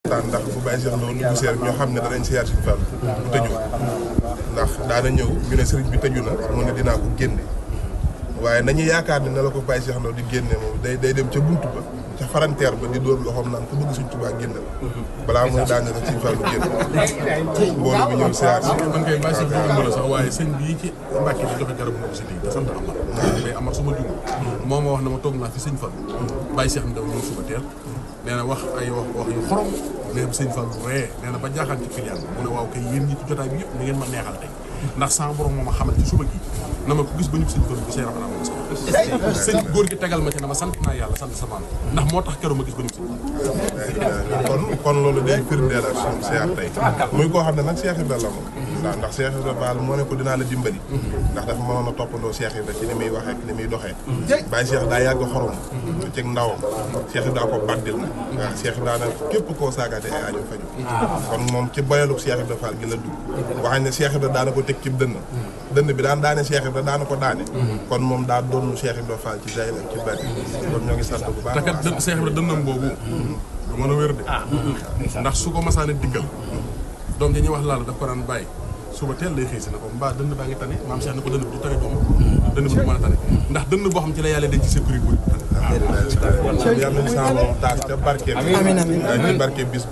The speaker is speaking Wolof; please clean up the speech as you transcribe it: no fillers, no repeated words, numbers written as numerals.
ndax bu bàyyi Cheikh Lo dugg see rek ñoo xam ne danañ siyaar Sëriñ Fallu bu tëju ndax daana ñëw ñu ne sëriñ bi tëju na mu ne dinaa ko génne waaye nañu yaakaar ne na la ko bàyyi Cheikh Lo di génne moom day dem ca buntu ba ca faranteer ba di dóor loxoom naan ku bëgg Sëriñ Tuubaa génn balaa muy daane rek Sëriñ Fallu génn mbooloo bi ñëw siyaar si man kay bàyyi Cheikh Lo la sax waaye sëñ bii ci Mbàkke di joxe garabu ndox si lii te sant Amar mais Amar suma jum moo ma wax ne ma toog naa fi sëñ Fallu bàyyi Cheikh Ndaw ñëw suba teel nee na wax ay wax yu xorom nee na sëñ Fallu ree nee na ba jaaxal ci client mu ne waaw kay yéen ñi ci jotaay bi yëpp ni ngeen ma neexal tey ndax sama borom moo ma xamal ci suba gi na ma ko gis ba ñu sëñ Fallu bi say rafet amoon sax sëñ góor gi tegal ma ci na ma sant naa yàlla sant sa maam ndax moo tax keroog ma gis ba ñu sëñ kon loolu day firndeel ak suñu siyaar tey muy koo xam ne nag Cheikh Ibra la moom ndax Cheikh Ibra Fall moo ne ko dinaa la dimbali ndax dafa mënoon a toppandoo Cheikh Ibra ci ni muy waxee ak ni muy doxee bàyyi Cheikh daa yàgg xorom ci ndawam Cheikh Ibra ko baddil na waaw Cheikh Ibra na képp koo saagaate ay aajo faju kon moom ci boyaluk Cheikh Ibra Fall gi la dugg waxañ ne Cheikh Ibra daana ko teg ci dënn bi daan daane Cheikh Ibra daana ko daane kon moom daa doon Cheikh Ibra Fall ci zahir ak ci baatin kon ñoo ngi sant bu baax te kat Cheikh Ibra dënnam boobu du mën a wér de ndax su ko masaane diggal doom ja ñuy wax laala daf ko daan bàyyi suba teel lay xëy si na ko mbaa dënn baa ngi tane maam Cheikh ne ko dënn bi du tane doom dënn bi du mën a tane ndax dënn boo xam ci la yàlla denc ci sécurité bu yàlla nañu sama moom taas ca barke bi ci barke bis